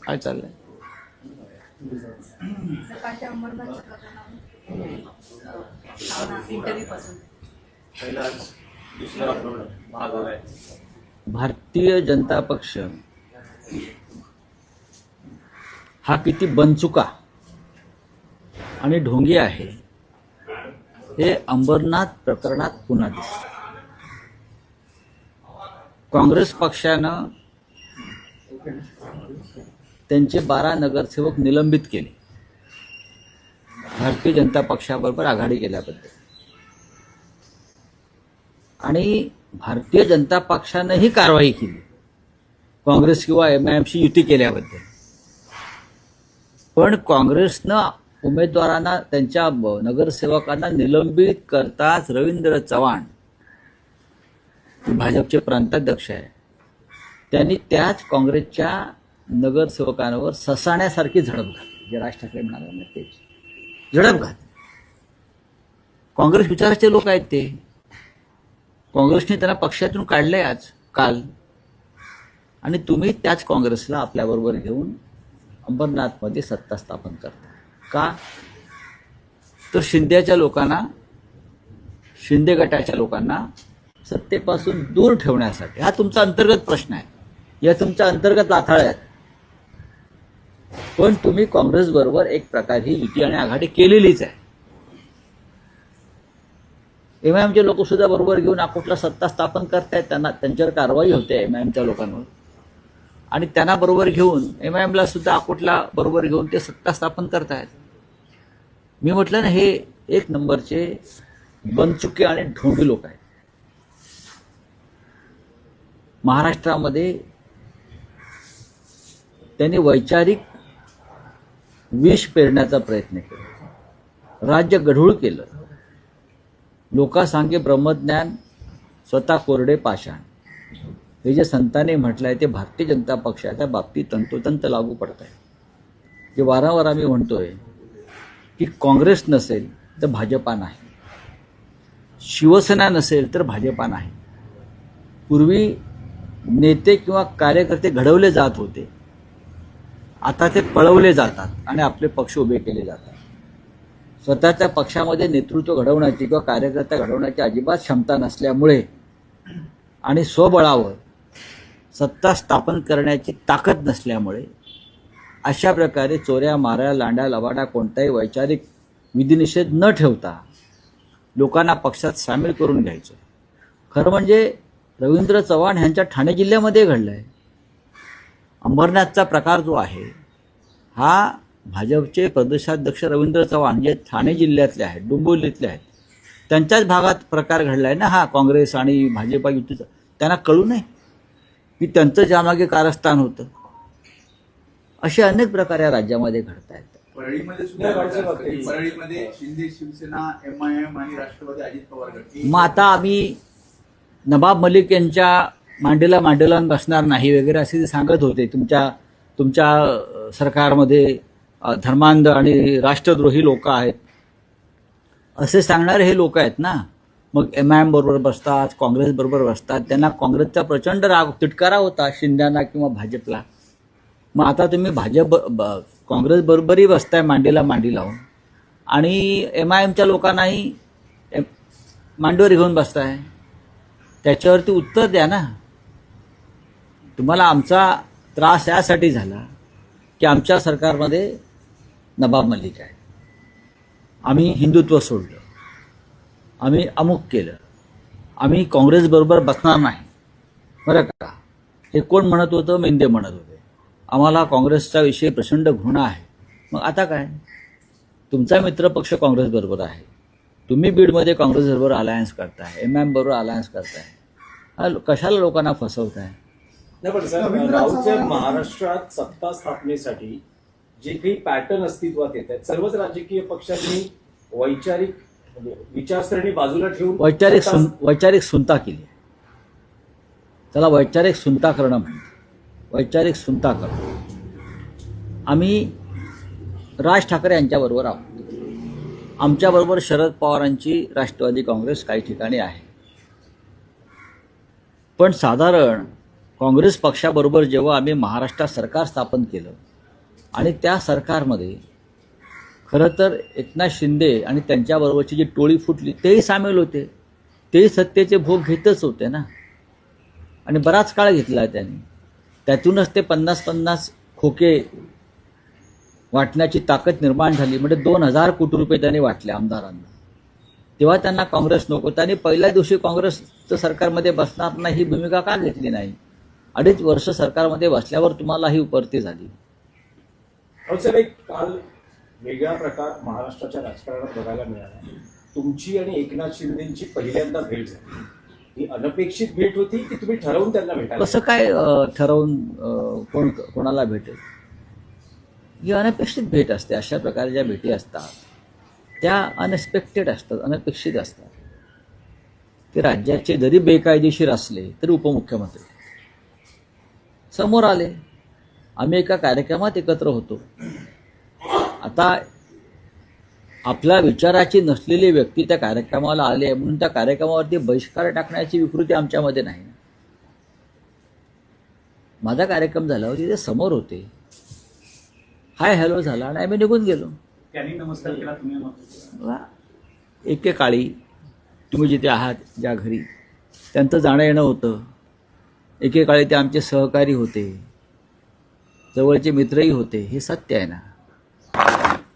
काय चाललंय? सकाळच्या अंबरनाथच्या प्रकरणावर इंटरव्ह्यू पासून भारतीय जनता पक्ष हा किती बनचुका आणि ढोंगी आहे हे अंबरनाथ प्रकरणात पुन्हा दिसतं. काँग्रेस पक्षानं त्यांचे 12 नगरसेवक निलंबित केले भारतीय जनता पक्षाबरोबर आघाडी केल्याबद्दल, आणि भारतीय जनता पक्षानंही कारवाई केली काँग्रेस किंवा MIMशी युती केल्याबद्दल. पण काँग्रेसनं उमेदवारांना, त्यांच्या नगरसेवकांना निलंबित करताच रवींद्र चव्हाण भाजपचे प्रांताध्यक्ष आहे, त्यांनी त्याच काँग्रेसच्या नगरसेवकांवर ससाण्यासारखी झडप घातली. जे राज ठाकरे म्हणाले ना तेच झडप घातली. काँग्रेस विचाराचे लोक आहेत ते. काँग्रेसने त्यांना पक्षातून काढले आज काल, आणि तुम्ही त्याच काँग्रेसला आपल्याबरोबर घेऊन अंबरनाथमध्ये सत्ता स्थापन करता का? तर शिंदेच्या लोकांना, शिंदे गटाच्या लोकांना सत्तेपासून दूर ठेवण्यासाठी. हा तुमचा अंतर्गत प्रश्न आहे, या तुमच्या अंतर्गत लाथाळ्या आहेत. पण तुम्ही काँग्रेस बरोबर एक प्रकारची युती आणि आघाडी केलेलीच आहे. MIMचे लोक सुद्धा बरोबर घेऊन अकोटला सत्ता स्थापन करतायत, त्यांना त्यांच्यावर कारवाई होते MIMच्या लोकांवर, आणि त्यांना बरोबर घेऊन MIMला सुद्धा अकोटला बरोबर घेऊन ते सत्ता स्थापन करतायत. मी म्हटलं ना, हे एक नंबरचे बनचुके आणि ढोंगी लोक आहेत. महाराष्ट्रामध्ये त्यांनी वैचारिक विष पेरण्याचा प्रयत्न केला, राज्य गढूळ केलं. लोकांसांगे ब्रह्मज्ञान, स्वतः कोरडे पाषाण, हे जे संतांनी म्हटलं आहे ते भारतीय जनता पक्षाच्या बाबतीत तंतोतंत लागू पडत आहे. जे वारंवार आम्ही म्हणतोय की काँग्रेस नसेल तर भाजपा नाही, शिवसेना नसेल तर भाजपा नाही. पूर्वी नेते किंवा कार्यकर्ते घडवले जात होते, आता ते पळवले जातात आणि आपले पक्ष उभे केले जातात. स्वतःच्या पक्षामध्ये नेतृत्व घडवण्याची किंवा कार्यकर्ता घडवण्याची अजिबात क्षमता नसल्यामुळे आणि स्वबळावर सत्ता स्थापन करण्याची ताकद नसल्यामुळे अशा प्रकारे चोऱ्या, माऱ्या, लांड्या, लवाडा, कोणताही वैचारिक विधिनिषेध न ठेवता लोकांना पक्षात सामील करून घ्यायचं. खरं म्हणजे रवींद्र चव्हाण यांच्या ठाणे जिल्ह्यामध्ये घडलंय. अंबरनाथचा प्रकार जो आहे हा भाजपचे प्रदेशाध्यक्ष रवींद्र चव्हाण जे ठाणे जिल्ह्यातले आहेत, डोंबिवलीतले आहेत, त्यांच्याच भागात प्रकार घडलाय ना हा काँग्रेस आणि भाजपा युतीचा. त्यांना कळू नये की त्यांचं ज्यामागे कारस्थान होतं. असे अनेक प्रकार या राज्यामध्ये घडत आहेत. परळीमध्ये शिंदे, शिवसेना, MIM आणि राष्ट्रवादी अजित पवार गट. मग आता आम्ही नवाब मलिक यांच्या मांडीला मांडीला बसणार नाही वगैरे असे ते सांगत होते. तुमच्या सरकारमध्ये धर्मांध आणि राष्ट्रद्रोही लोक आहेत असे सांगणारे हे लोक आहेत ना. मग MIM बरोबर बसतात, काँग्रेस बरोबर बसतात. त्यांना काँग्रेसचा प्रचंड राग, तिटकारा होता शिंद्यांना किंवा भाजपला. मग आता तुम्ही काँग्रेस बरोबरही बसताय मांडीला मांडी लावून, आणि MIMच्या लोकांनाही मांडीवर घेऊन बसताय. त्याच्यावरती उत्तर द्या ना. तुम्हाला आमचा त्रास यासाठी झाला की आमच्या सरकारमध्ये नवाब मलिक आहे, आम्ही हिंदुत्व सोडलं, आम्ही अमुक केलं, आम्ही काँग्रेसबरोबर बसणार नाही. बरं का, हे कोण म्हणत होतं? मेंदे म्हणत होते. आम्हाला काँग्रेसचा विषयी प्रचंड घृणा आहे. मग आता काय? तुमचा मित्रपक्ष काँग्रेसबरोबर आहे, तुम्ही बीडमध्ये काँग्रेसबरोबर अलायन्स करताय, MIM बरोबर अलायन्स करताय, कशाला लोकांना फसवताय? नाही पण सर, राऊतच्या महाराष्ट्रात सत्ता स्थापनेसाठी जे काही पॅटर्न अस्तित्वात येत आहेत, सर्वच राजकीय पक्षांनी वैचारिक म्हणजे विचारसरणी बाजूला ठेवून वैचारिक सुनता केली. त्याला वैचारिक सुनता करणं म्हणतात. वैचारिक सुनता करणं. आम्ही राज ठाकरे यांच्याबरोबर आहोत, आमच्याबरोबर शरद पवारांची राष्ट्रवादी काँग्रेस काही ठिकाणी आहे. पण साधारण काँग्रेस पक्षाबरोबर जेव्हा आम्ही महाराष्ट्रात सरकार स्थापन केलं आणि त्या सरकारमध्ये खरं तर एकनाथ शिंदे आणि त्यांच्याबरोबरची जी टोळी फुटली तेही सामील होते, तेही सत्तेचे भोग घेतच होते ना. आणि बराच काळ घेतला त्यांनी. त्यातूनच ते 50-50 खोके वाटण्याची ताकद निर्माण झाली. म्हणजे 2,000 कोटी रुपये त्यांनी वाटले आमदारांना. तेव्हा त्यांना काँग्रेस नको. त्यांनी पहिल्या दिवशी काँग्रेसचं सरकारमध्ये बसणार नाही ही भूमिका का घेतली नाही? 2.5 वर्ष सरकारमध्ये बसल्यावर तुम्हाला ही उपरती झाली. सर, एक काल वेगळा प्रकार महाराष्ट्राच्या राजकारणात बघायला मिळाला. तुमची आणि एकनाथ शिंदेची पहिल्यांदा भेट झाली. ही अनपेक्षित भेट होती की तुम्ही ठरवून त्यांना भेटायला? कसं काय ठरवून कोणाला भेटेल? ही अनपेक्षित भेट असते. अशा प्रकारच्या भेटी असतात त्या अनएक्सपेक्टेड असतात, अनपेक्षित असतात. ते राज्याचे जरी बेकायदेशीर असले तरी उपमुख्यमंत्री समोर आले. आम्ही एका कार्यक्रमात एकत्र होतो. आता आपल्या विचाराची नसलेली व्यक्ती त्या कार्यक्रमाला आले म्हणून त्या कार्यक्रमावरती बहिष्कार टाकण्याची विकृती आमच्यामध्ये नाही. माझा कार्यक्रम झाल्यावर ते समोर होते. हाय हॅलो झाला आणि आम्ही निघून गेलो. त्यांनी नमस्कार केला, तुम्ही एकेकाळी तुम्ही जिथे आहात ज्या घरी त्यांचं जाणं येणं होतं. एकेकाळी ते आमचे सहकारी होते, जवळचे मित्रही होते. हे सत्य आहे ना,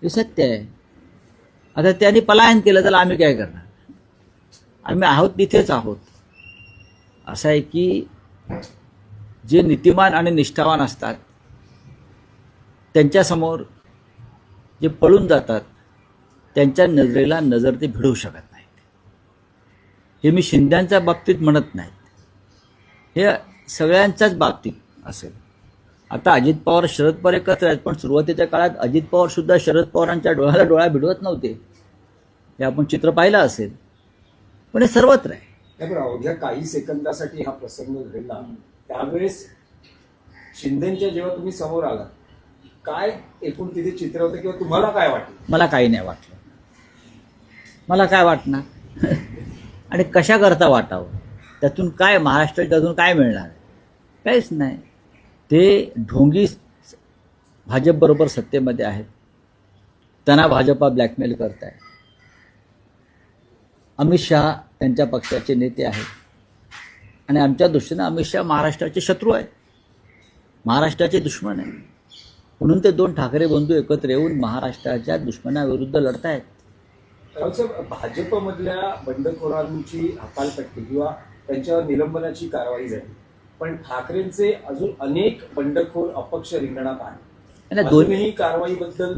हे सत्य आहे. आता त्यांनी पलायन केलं तर आम्ही काय करणार? आम्ही आहोत तिथेच आहोत. असं आहे की जे नीतिमान आणि निष्ठावान असतात त्यांच्यासमोर जे पळून जातात त्यांच्या नजरेला नजर ते भिडवू शकत नाहीत. हे मी शिंद्यांच्या बाबतीत म्हणत नाहीत, हे सगळ्यांच्याच बाबतीत असेल. आता अजित पवार शरद पवार एकत्र आहेत, पण सुरुवातीच्या काळात अजित पवार सुद्धा शरद पवारांच्या डोळ्याला डोळा भिडवत नव्हते. हे आपण चित्र पाहिलं असेल. पण हे सर्वत्र आहे. नाही, पण अवघ्या काही सेकंदासाठी हा प्रसंग घडला. त्यावेळेस शिंदेच्या जेव्हा तुम्ही समोर आलात, काय एकूण तिथे चित्र होतं किंवा तुम्हाला काय वाटलं? मला काही नाही वाटलं. मला काय वाटणार? आणि कशा करता वाटावं? त्यातून काय महाराष्ट्रात त्यातून काय मिळणार? काहीच नाही. ते ढोंगी भाजपबरोबर सत्तेमध्ये आहेत. त्यांना भाजपा ब्लॅकमेल करत आहे. अमित शहा त्यांच्या पक्षाचे नेते आहेत आणि आमच्या दृष्टीनं अमित शहा महाराष्ट्राचे शत्रू आहेत, महाराष्ट्राचे दुश्मन आहे. म्हणून ते 2 ठाकरे बंधू एकत्र येऊन महाराष्ट्राच्या दुश्मनाविरुद्ध लढतायत. भाजपमधल्या बंडखोरांची हकालपट्टी किंवा त्यांच्यावर निलंबनाची कारवाई झाली, पण ठाकरेंचे अजून अनेक बंडखोर अपक्ष रिंगणात आहेत. दोन्ही कारवाईबद्दल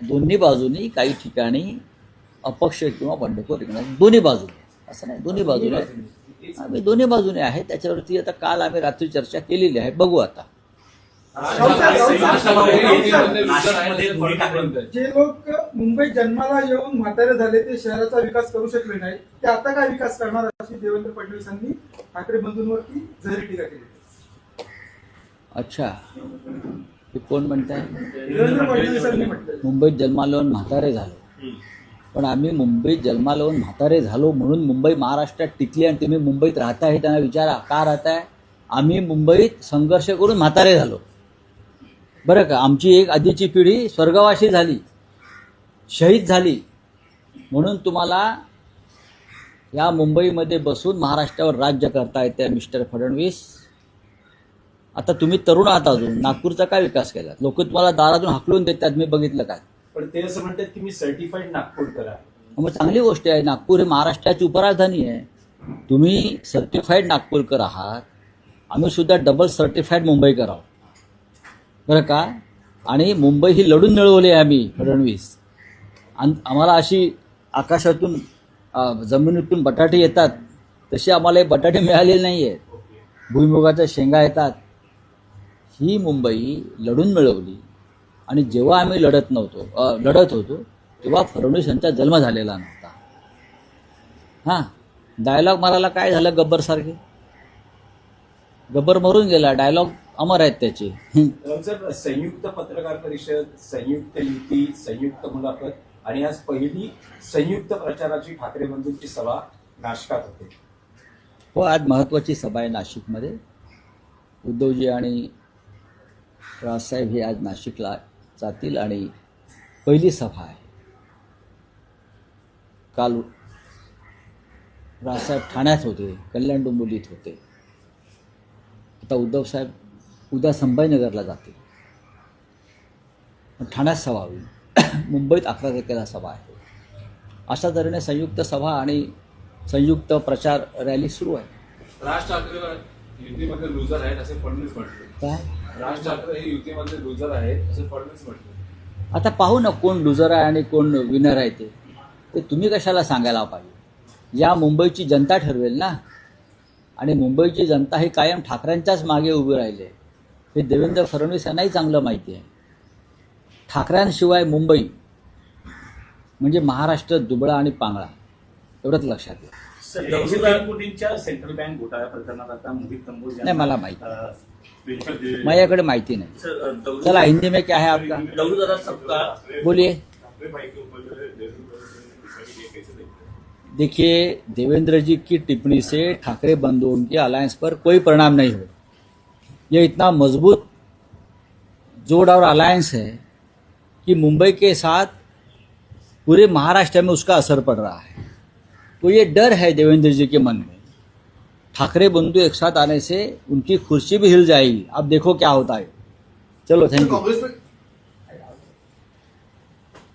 दोन्ही बाजूनी काही ठिकाणी अपक्ष किंवा बंडखोर रिंगणात दोन्ही बाजूने, असं नाही, दोन्ही बाजूने आम्ही दोन्ही बाजूने आहे. त्याच्यावरती आता काल आम्ही रात्री चर्चा केलेली आहे. बघू आता. जे लोक मुंबईत जन्माला येऊन म्हातारे झाले ते शहराचा विकास करू शकले नाही, ते आता काय विकास करणार अशी देवेंद्र फडणवीसांनी ठाकरे बंधूंवरती जहरी टीका केली. अच्छा, हे कोण म्हणताय? देवेंद्र फडणवीसांनी म्हटलं मुंबईत जन्माला येऊन म्हातारे झालो. पण आम्ही मुंबईत जन्माला येऊन म्हातारे झालो म्हणून मुंबई महाराष्ट्रात टिकली आणि तुम्ही मुंबईत राहताय हे त्यांना विचारा, का राहताय? आम्ही मुंबईत संघर्ष करून म्हातारे झालो, बरं का. आमची एक आधीची पिढी स्वर्गवासी झाली, शहीद झाली. म्हणून तुम्हाला या मुंबईमध्ये बसून महाराष्ट्रावर राज्य करता येते मिस्टर फडणवीस. आता तुम्ही तरुण आहात, अजून नागपूरचा काय विकास केला? लोक तुम्हाला दारातून हाकलून देतात, मी बघितलं काय. पण ते असं म्हणतात की मी सर्टिफाईड नागपूरकर आहे. मग चांगली गोष्ट आहे. नागपूर हे महाराष्ट्राची उपराजधानी आहे. तुम्ही सर्टिफाईड नागपूरकर आहात, आम्ही सुद्धा डबल सर्टिफाईड मुंबईकर आहोत, बरं का. आणि मुंबई ही लढून मिळवली आहे आम्ही, फडणवीस. आम्हाला अशी आकाशातून जमिनीतून बटाटे येतात तसे आम्हाला बटाटे मिळालेले नाही आहेत. भुईमुगाच्या शेंगा येतात. ही मुंबई लढून मिळवली. आणि जेव्हा आम्ही लढत होतो तेव्हा फडणवीस यांचा जन्म झालेला नव्हता. हां, डायलॉग मारायला काय झालं? गब्बरसारखे गब्बर मरून गेला. डायलॉग अमर आहेत त्याचे. सर, संयुक्त पत्रकार परिषद, संयुक्त युती, संयुक्त मुलाखत आणि आज पहिली संयुक्त प्रचाराची ठाकरे बंधूंची सभा नाशकात होते. हो, आज महत्त्वाची सभा आहे नाशिकमध्ये. उद्धवजी आणि राजसाहेब हे आज नाशिकला जातील आणि पहिली सभा आहे. काल राजसाहेब ठाण्यात होते, कल्याण डोंबिवलीत होते. आता उद्धवसाहेब उद्या संभाजीनगरला जातील. ठाण्यात सभा होईल. मुंबईत 11 तारखेला सभा आहे. अशा तऱ्हेने संयुक्त सभा आणि संयुक्त प्रचार रॅली सुरू आहे. राज ठाकरे युतीमध्ये लुजर आहेत असे फडणवीस म्हटले. काय राज ठाकरे हे युतीमध्ये लुजर आहेत असे फडणवीस म्हटले. आता पाहू ना कोण लुजर आहे आणि कोण विनर आहे ते तुम्ही कशाला सांगायला पाहिजे. या मुंबईची जनता ठरवेल ना. आणि मुंबईची जनता ही कायम ठाकरेंच्याच मागे उभी राहिली आहे. हे देवेंद्र फडणवीस यांनाही चांगलं माहिती आहे. ठाकऱ्यांशिवाय मुंबई म्हणजे महाराष्ट्र दुबळा आणि पांगळा, एवढंच लक्षात घ्या. सर, 100 कोटींच्या सेंट्रल बँक घोटाळ्या प्रकरणात आता मोहित कंबोज नाही, मला माहिती यांना माझ्याकडे माहिती नाही. चला हिंदी में क्या है आपका, लहू जरा सबका बोलिए. देखिए, देवेंद्र जी की टिप्पणी से ठाकरे बंधुओं के अलायंस पर कोई परिणाम नहीं हो. ये इतना मजबूत जोड़ और अलायंस है कि मुंबई के साथ पूरे महाराष्ट्र में उसका असर पड़ रहा है. तो ये डर है देवेंद्र जी के मन में. ठाकरे बंधु एक साथ आने से उनकी कुर्सी भी हिल जाएगी. अब देखो क्या होता है. चलो, थैंक यू. कांग्रेस में